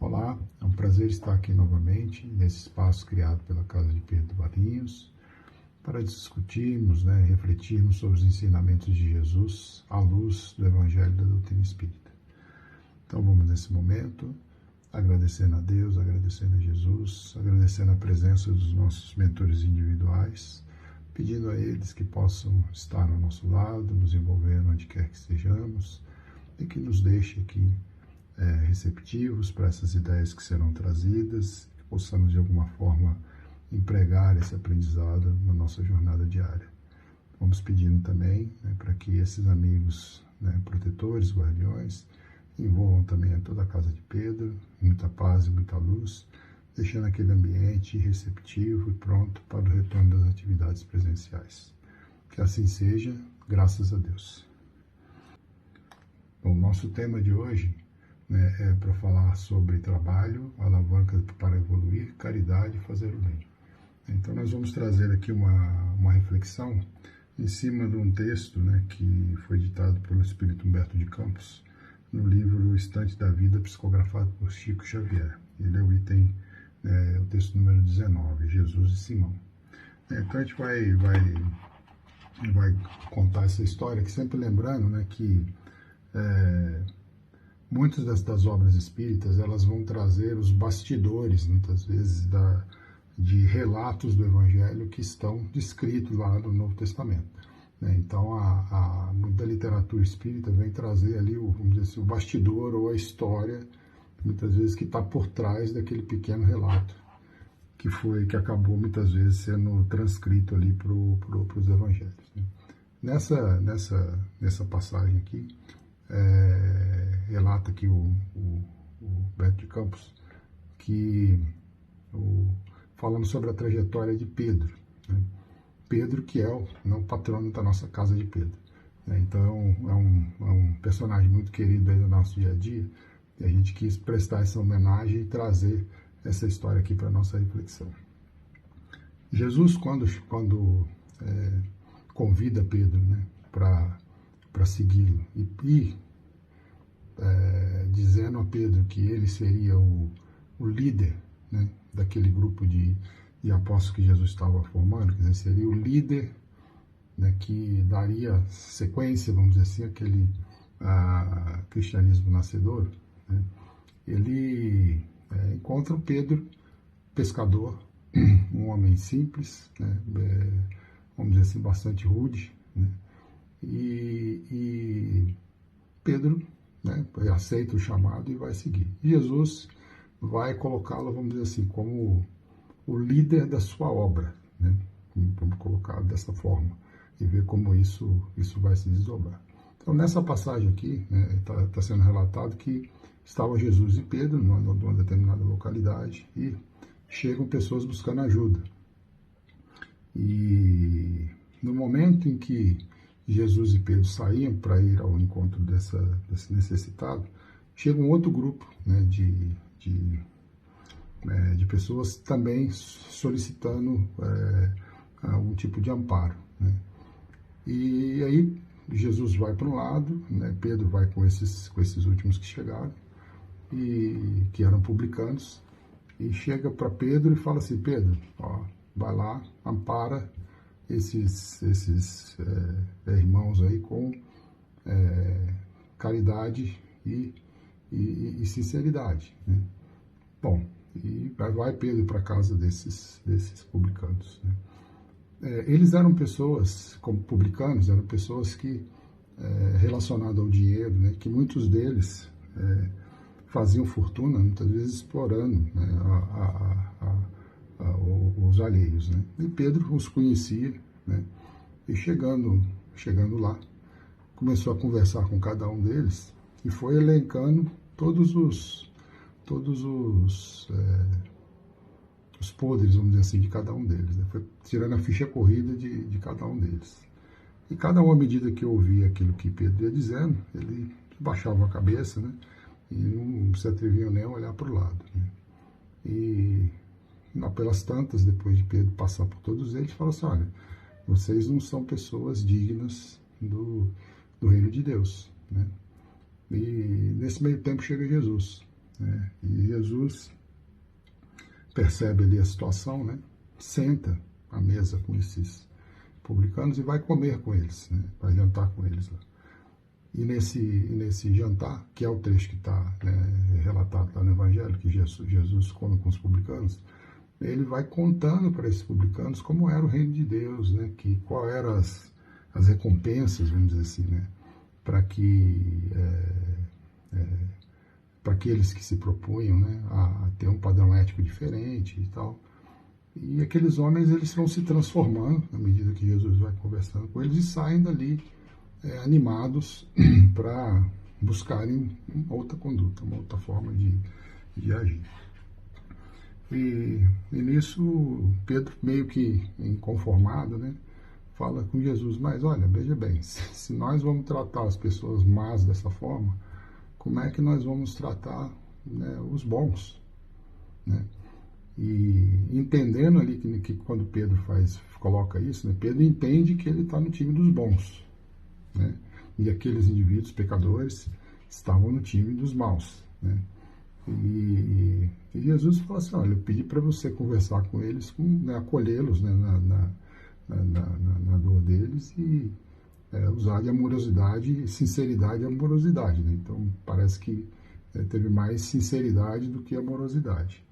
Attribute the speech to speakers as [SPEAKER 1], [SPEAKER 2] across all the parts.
[SPEAKER 1] Olá, é um prazer estar aqui novamente nesse espaço criado pela Casa de Pedro Barrinhos para discutirmos, refletirmos sobre os ensinamentos de Jesus à luz do Evangelho da doutrina espírita. Então vamos nesse momento agradecendo a Deus, agradecendo a Jesus, agradecendo a presença dos nossos mentores individuais, pedindo a eles que possam estar ao nosso lado, nos envolvendo onde quer que estejamos e que nos deixe aqui receptivos para essas ideias que serão trazidas, que possamos de alguma forma empregar esse aprendizado na nossa jornada diária. Vamos pedindo também para que esses amigos protetores, guardiões, envolvam também a toda a Casa de Pedro, muita paz e muita luz, deixando aquele ambiente receptivo e pronto para o retorno das atividades presenciais. Que assim seja, graças a Deus. Bom, nosso tema de hoje é para falar sobre trabalho, alavanca para evoluir, caridade e fazer o bem. Então nós vamos trazer aqui uma reflexão em cima de um texto que foi ditado pelo Espírito Humberto de Campos no livro O Instante da Vida, psicografado por Chico Xavier. Ele é o item, o texto número 19, Jesus e Simão. Então a gente vai contar essa história, que sempre lembrando que muitas das obras espíritas, elas vão trazer os bastidores, muitas vezes, de relatos do Evangelho que estão descritos lá no Novo Testamento. Então, muita literatura espírita vem trazer ali, vamos dizer assim, o bastidor ou a história, muitas vezes, que está por trás daquele pequeno relato, que acabou, muitas vezes, sendo transcrito ali para os Evangelhos. Nessa passagem aqui, relata aqui o Humberto de Campos, falando sobre a trajetória de Pedro. Pedro, que é o patrono da nossa Casa de Pedro. Então, é um personagem muito querido aí no nosso dia a dia, e a gente quis prestar essa homenagem e trazer essa história aqui para a nossa reflexão. Jesus, quando convida Pedro para segui-lo, e dizendo a Pedro que ele seria o líder daquele grupo de apóstolos que Jesus estava formando, quer dizer, seria o líder que daria sequência, vamos dizer assim, àquele cristianismo nascedor. Ele encontra o Pedro, pescador, um homem simples, vamos dizer assim, bastante rude, e Pedro aceita o chamado e vai seguir. Jesus vai colocá-lo, vamos dizer assim, como o líder da sua obra, vamos colocar dessa forma, e ver como isso vai se desdobrar. Então, nessa passagem aqui, está sendo relatado que estava Jesus e Pedro numa determinada localidade, e chegam pessoas buscando ajuda. E no momento em que Jesus e Pedro saíam para ir ao encontro desse necessitado, chega um outro grupo de pessoas também solicitando algum tipo de amparo. E aí Jesus vai para um lado, Pedro vai com esses últimos que chegaram, e que eram publicanos, e chega para Pedro e fala assim: Pedro, vai lá, ampara esses irmãos aí com caridade e sinceridade. Bom, e vai Pedro para a casa desses publicanos. Eles eram pessoas, como publicanos, eram pessoas que, relacionadas ao dinheiro, que muitos deles faziam fortuna, muitas vezes explorando os alheios. E Pedro os conhecia, e chegando lá, começou a conversar com cada um deles e foi elencando todos os podres, vamos dizer assim, de cada um deles. Foi tirando a ficha corrida de cada um deles. E cada um, à medida que ouvia aquilo que Pedro ia dizendo, ele baixava a cabeça, e não se atrevia nem a olhar para o lado. E pelas tantas, depois de Pedro passar por todos eles, falou assim: olha, vocês não são pessoas dignas do reino de Deus. E nesse meio tempo chega Jesus. né? E Jesus percebe ali a situação, né? Senta à mesa com esses publicanos e vai comer com eles, né? Vai jantar com eles lá. E nesse jantar, que é o trecho que está, né, relatado lá no Evangelho, que Jesus come com os publicanos, ele vai contando para esses publicanos como era o reino de Deus, né, que qual eram as recompensas, vamos dizer assim, né, para aqueles que se propunham, né, a ter um padrão ético diferente e tal. E aqueles homens, eles vão se transformando à medida que Jesus vai conversando com eles e saem dali animados para buscarem uma outra conduta, uma outra forma de agir. E nisso, Pedro, meio que inconformado, né, fala com Jesus, mas olha, veja bem, se nós vamos tratar as pessoas más dessa forma, como é que nós vamos tratar, né, os bons? Né? E entendendo ali que quando Pedro coloca isso, né, Pedro entende que ele está no time dos bons, né? E aqueles indivíduos pecadores estavam no time dos maus, né? E Jesus fala assim, olha, eu pedi para você conversar com eles, né, acolhê-los, né, na dor deles e usar de amorosidade, sinceridade e amorosidade, né? Então parece que teve mais sinceridade do que amorosidade.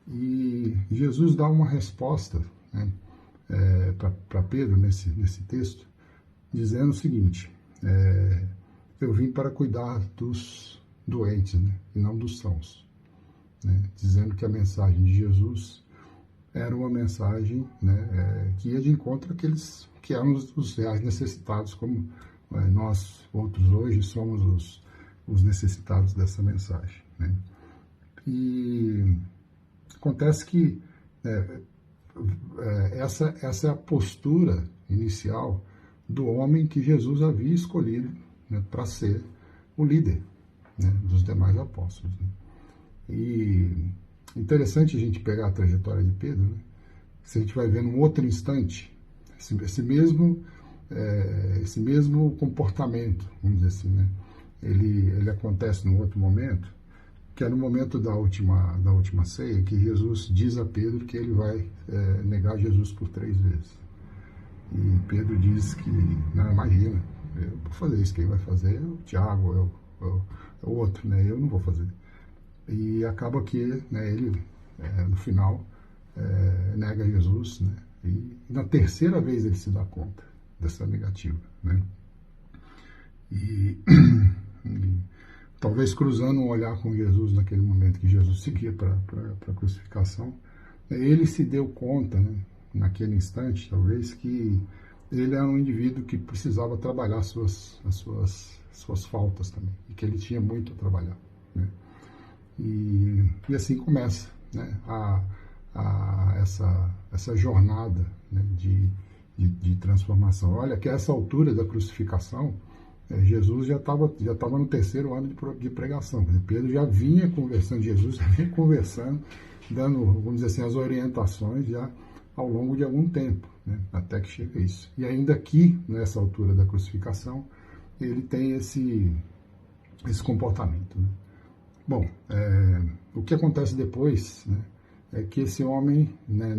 [SPEAKER 1] E Jesus dá uma resposta, né, para Pedro nesse texto, dizendo o seguinte, eu vim para cuidar dos doentes, né, e não dos sãos, né, dizendo que a mensagem de Jesus era uma mensagem, né, que ia de encontro àqueles que eram os reais necessitados, como nós outros hoje somos os necessitados dessa mensagem, né. E acontece que essa é a postura inicial do homem que Jesus havia escolhido, né, para ser o líder, né, dos demais apóstolos. Né. E interessante a gente pegar a trajetória de Pedro, né, se a gente vai ver num outro instante, esse mesmo comportamento, vamos dizer assim, né, ele acontece num outro momento, que é no momento da última ceia, que Jesus diz a Pedro que ele vai negar Jesus por 3 vezes. E Pedro diz que, não, imagina, eu vou fazer isso, quem vai fazer é o Tiago, é o outro, né? Eu não vou fazer. E acaba que, né, ele, no final, nega Jesus, né? E na terceira vez ele se dá conta dessa negativa, né? E talvez cruzando um olhar com Jesus naquele momento que Jesus seguia para a crucificação, ele se deu conta, né, naquele instante, talvez, que ele era um indivíduo que precisava trabalhar as suas faltas também, e que ele tinha muito a trabalhar, né? E assim começa, né, essa jornada, né, de transformação. Olha que a essa altura da crucificação, Jesus já estava no 3º ano de pregação. Pedro já vinha conversando, Jesus já vinha conversando, dando, vamos dizer assim, as orientações já ao longo de algum tempo, né, até que chega isso. E ainda aqui, nessa altura da crucificação, ele tem esse comportamento, né. Bom, o que acontece depois, né, é que esse homem, né,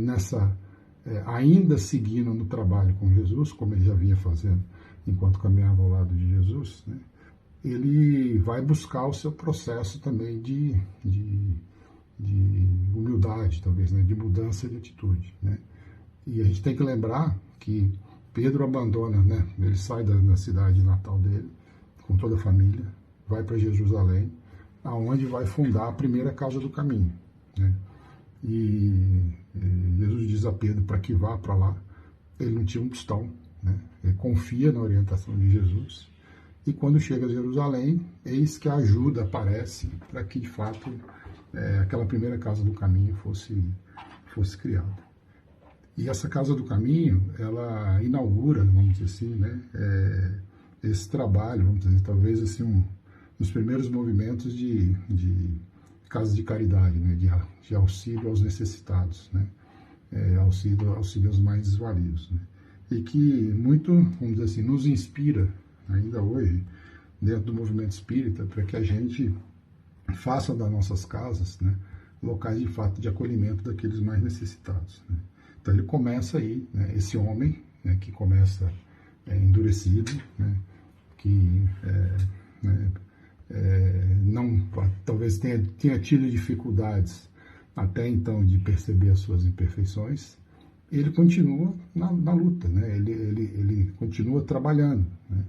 [SPEAKER 1] ainda seguindo no trabalho com Jesus, como ele já vinha fazendo enquanto caminhava ao lado de Jesus, né, ele vai buscar o seu processo também de humildade, talvez, né, de mudança de atitude, né. E a gente tem que lembrar que Pedro abandona, né, ele sai da cidade natal dele, com toda a família, vai para Jerusalém, aonde vai fundar a primeira casa do caminho, né. E Jesus diz a Pedro para que vá para lá. Ele não tinha um tostão, né? Ele confia na orientação de Jesus. E quando chega a Jerusalém, eis que a ajuda aparece para que, de fato, aquela primeira casa do caminho fosse criada. E essa casa do caminho, ela inaugura, vamos dizer assim, né, esse trabalho, vamos dizer, talvez assim, um dos primeiros movimentos de casas de caridade, né, de auxílio aos necessitados, né, auxílio aos mais desvalidos, né, e que muito, vamos dizer assim, nos inspira ainda hoje dentro do movimento espírita para que a gente faça das nossas casas, né, locais de fato de acolhimento daqueles mais necessitados. Né? Então ele começa aí, né, esse homem, né, que começa endurecido, né, que né, não, talvez tenha tido dificuldades até então de perceber as suas imperfeições, ele continua na luta, né? Ele continua trabalhando, né?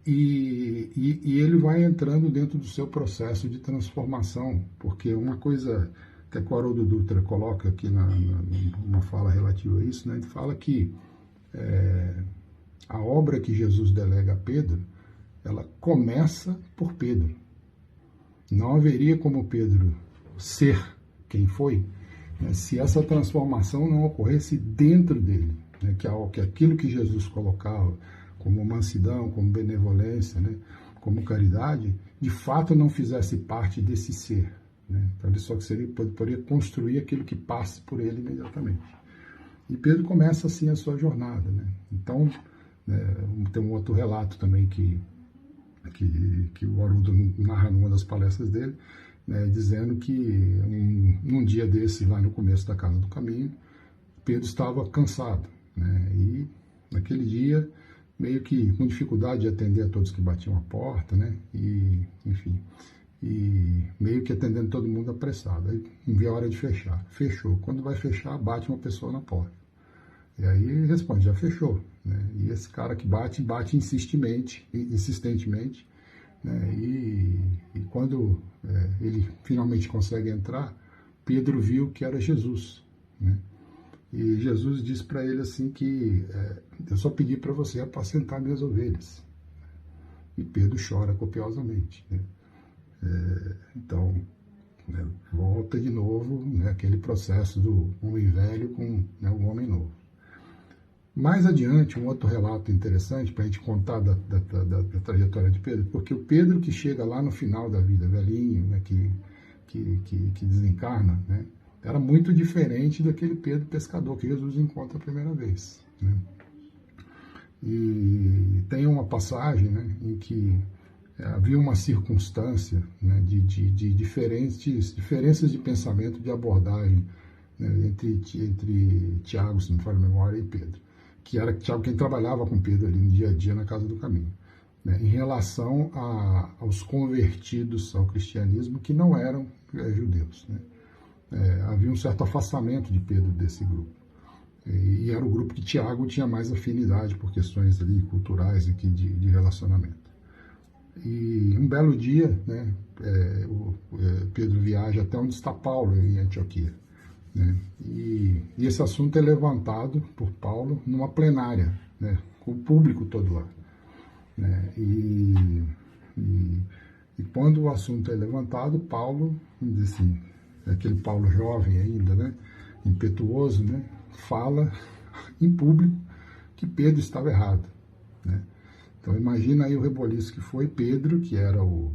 [SPEAKER 1] E ele vai entrando dentro do seu processo de transformação, porque uma coisa que a Haroldo Dutra coloca aqui numa fala relativa a isso, né? Ele fala que a obra que Jesus delega a Pedro, ela começa por Pedro. Não haveria como Pedro ser quem foi, né, se essa transformação não ocorresse dentro dele, né, que aquilo que Jesus colocava como mansidão, como benevolência, né, como caridade, de fato não fizesse parte desse ser. Né? Então ele só poderia construir aquilo que passe por ele imediatamente. E Pedro começa assim a sua jornada. Né? Então, tem um outro relato também que o Haroldo narra numa das palestras dele, né, dizendo que num dia desse, lá no começo da Casa do Caminho, Pedro estava cansado, né, e naquele dia, meio que com dificuldade de atender a todos que batiam a porta, né, e enfim, e meio que atendendo todo mundo apressado. Aí não via a hora de fechar. Fechou. Quando vai fechar, bate uma pessoa na porta. E aí ele responde, já fechou. Né? E esse cara que bate insistentemente, né? E quando ele finalmente consegue entrar, Pedro viu que era Jesus. Né? E Jesus disse para ele assim que eu só pedi para você apacentar minhas ovelhas. E Pedro chora copiosamente. Né? Então, né, volta de novo, né, aquele processo do homem velho com, né, o homem novo. Mais adiante, um outro relato interessante para a gente contar da trajetória de Pedro, porque o Pedro que chega lá no final da vida, velhinho, né, que desencarna, né, era muito diferente daquele Pedro pescador que Jesus encontra a primeira vez. Né. E tem uma passagem, né, em que havia uma circunstância, né, de diferenças de pensamento, de abordagem, né, entre Tiago, se não me falha a memória, e Pedro, que era Tiago quem trabalhava com Pedro ali no dia a dia na Casa do Caminho, né, em relação aos convertidos ao cristianismo que não eram judeus. Né. Havia um certo afastamento de Pedro desse grupo. E era o grupo que Tiago tinha mais afinidade por questões ali culturais e de relacionamento. E um belo dia, né, Pedro viaja até onde está Paulo, em Antioquia. Né, e esse assunto é levantado por Paulo numa plenária, né, com o público todo lá. Né, e quando o assunto é levantado, Paulo, vamos dizer assim, aquele Paulo jovem ainda, né, impetuoso, né, fala em público que Pedro estava errado. Né. Então imagina aí o reboliço que foi Pedro, que era o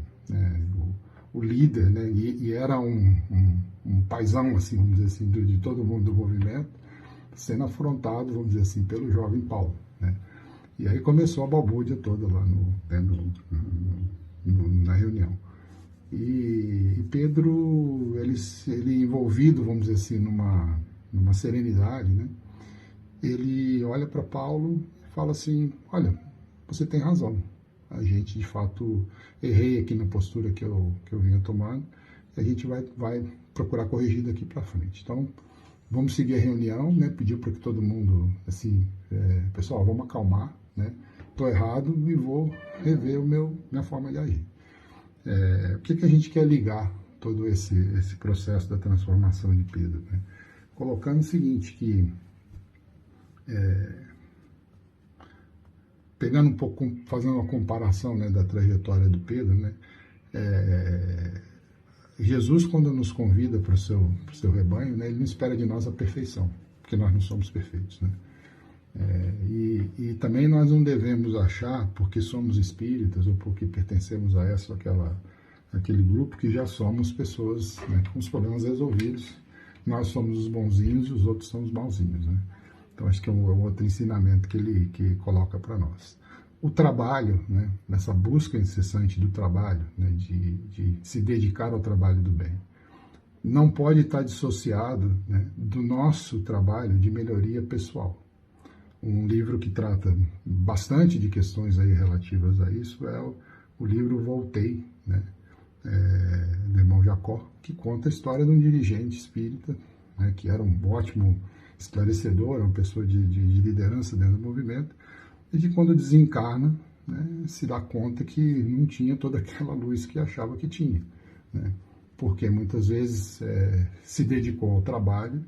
[SPEAKER 1] líder, né, e era um paizão, assim, vamos dizer assim, de todo mundo do movimento, sendo afrontado, vamos dizer assim, pelo jovem Paulo. Né. E aí começou a balbúrdia toda lá na reunião. E Pedro, ele envolvido, vamos dizer assim, numa serenidade, né, ele olha para Paulo e fala assim, olha, você tem razão, a gente de fato errei aqui na postura que eu vinha tomando, e a gente vai procurar corrigir daqui para frente. Então, vamos seguir a reunião, né? Pediu para que todo mundo, assim, pessoal, vamos acalmar, né? Estou errado e vou rever minha forma de agir. O que a gente quer ligar todo esse processo da transformação de Pedro? Né? Colocando o seguinte, que pegando um pouco, fazendo uma comparação, né, da trajetória do Pedro, né, Jesus, quando nos convida para o seu rebanho, né, ele não espera de nós a perfeição, porque nós não somos perfeitos. Né? E também nós não devemos achar, porque somos espíritas ou porque pertencemos a essa ou aquele grupo, que já somos pessoas, né, com os problemas resolvidos. Nós somos os bonzinhos e os outros são os malzinhos. Né? Então, acho que é um outro ensinamento que ele coloca para nós. o trabalho, né, nessa busca incessante do trabalho, né, de se dedicar ao trabalho do bem, não pode estar dissociado, né, do nosso trabalho de melhoria pessoal. Um livro que trata bastante de questões aí relativas a isso é o livro Voltei, né, do irmão Jacó, que conta a história de um dirigente espírita, né, que era um ótimo esclarecedor, uma pessoa de liderança dentro do movimento, e que quando desencarna, né, se dá conta que não tinha toda aquela luz que achava que tinha, né, porque muitas vezes se dedicou ao trabalho,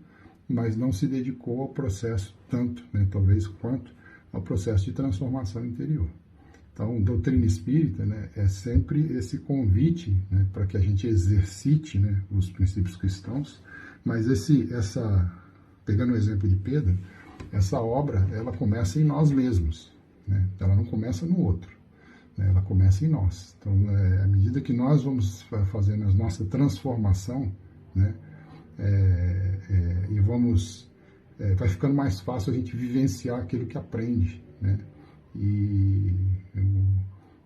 [SPEAKER 1] mas não se dedicou ao processo tanto, né, talvez quanto ao processo de transformação interior. Então, doutrina espírita, né, é sempre esse convite, né, para que a gente exercite, né, os princípios cristãos, mas pegando o exemplo de Pedro, essa obra ela começa em nós mesmos, né, ela não começa no outro, né, ela começa em nós. Então, à medida que nós vamos fazendo a nossa transformação, né, e vai ficando mais fácil a gente vivenciar aquilo que aprende, né? E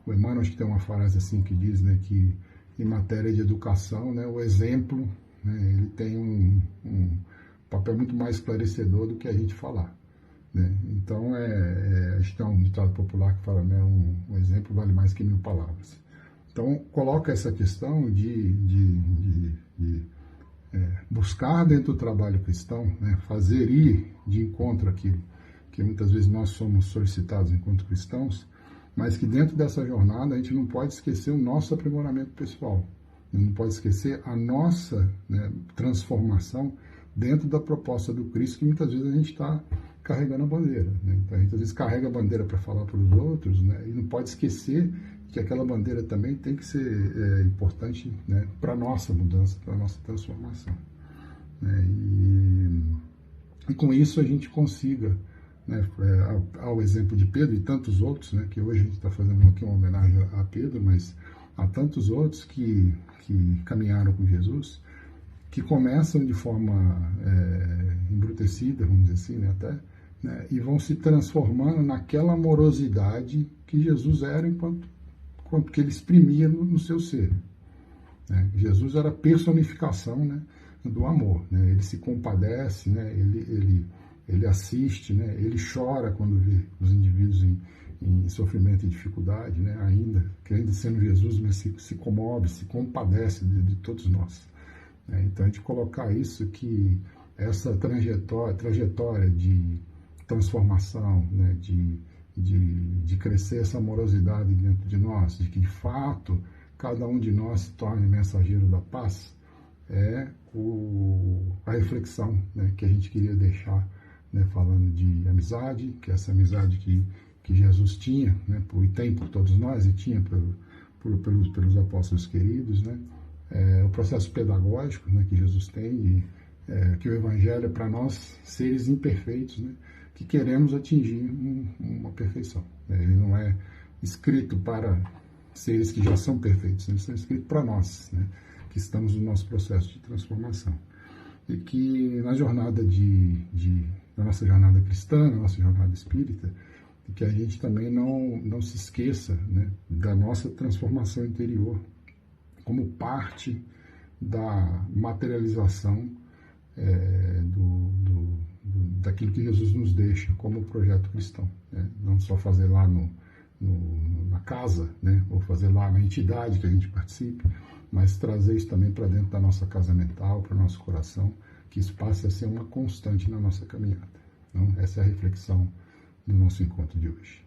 [SPEAKER 1] o Emmanuel, acho que tem uma frase assim que diz, né, que em matéria de educação, né, o exemplo, né, ele tem um papel muito mais esclarecedor do que a gente falar, né? Então, a gente tem um ditado popular que fala, né, um exemplo vale mais que 1000 palavras. Então, coloca essa questão de buscar dentro do trabalho cristão, né, fazer ir de encontro àquilo que muitas vezes nós somos solicitados enquanto cristãos, mas que dentro dessa jornada a gente não pode esquecer o nosso aprimoramento pessoal, não pode esquecer a nossa, né, transformação dentro da proposta do Cristo, que muitas vezes a gente está carregando a bandeira, né? Então a gente às vezes carrega a bandeira para falar para os outros, né, e não pode esquecer que aquela bandeira também tem que ser importante, né, para a nossa mudança, para a nossa transformação, né? E com isso a gente consiga, né, ao exemplo de Pedro e tantos outros, né, que hoje a gente está fazendo aqui uma homenagem a Pedro, mas há tantos outros que caminharam com Jesus, que começam de forma embrutecida, vamos dizer assim, né, até, né, e vão se transformando naquela amorosidade que Jesus era enquanto que ele exprimia no seu ser, né? Jesus era a personificação, né, do amor, né? Ele se compadece, né? Ele assiste, né? Ele chora quando vê os indivíduos em sofrimento e dificuldade, né? Ainda sendo Jesus, mas se comove, se compadece de todos nós, né? Então a gente colocar isso, que essa trajetória de transformação, né, de crescer essa amorosidade dentro de nós, de que de fato cada um de nós se torne mensageiro da paz, é a reflexão, né, que a gente queria deixar, né, falando de amizade, que é essa amizade que Jesus tinha, né, e tem por todos nós, e tinha pelos apóstolos queridos, né, o processo pedagógico, né, que Jesus tem, que o Evangelho é para nós, seres imperfeitos, né, que queremos atingir uma perfeição, né? Ele não é escrito para seres que já são perfeitos, ele é escrito para nós, né, que estamos no nosso processo de transformação. E que na jornada na nossa jornada cristã, na nossa jornada espírita, que a gente também não se esqueça, né, da nossa transformação interior como parte da materialização daquilo que Jesus nos deixa como projeto cristão, né? Não só fazer lá na casa, né, ou fazer lá na entidade que a gente participe, mas trazer isso também para dentro da nossa casa mental, para o nosso coração, que isso passe a ser uma constante na nossa caminhada. Então, essa é a reflexão do nosso encontro de hoje.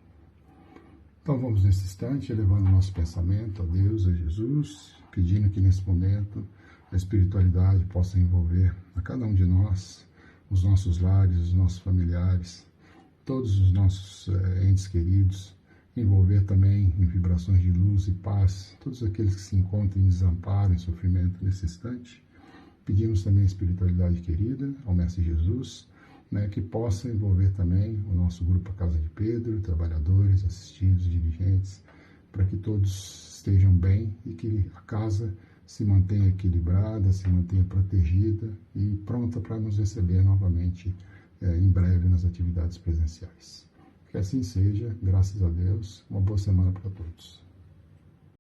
[SPEAKER 1] Então vamos nesse instante elevando o nosso pensamento a Deus, a Jesus, pedindo que nesse momento a espiritualidade possa envolver a cada um de nós, os nossos lares, os nossos familiares, todos os nossos entes queridos, envolver também em vibrações de luz e paz todos aqueles que se encontram em desamparo, em sofrimento nesse instante. Pedimos também a espiritualidade querida, ao Mestre Jesus, né, que possa envolver também o nosso grupo A Casa de Pedro, trabalhadores, assistidos, dirigentes, para que todos estejam bem e que a casa se mantenha equilibrada, se mantenha protegida e pronta para nos receber novamente em breve nas atividades presenciais. Que assim seja, graças a Deus. Uma boa semana para todos.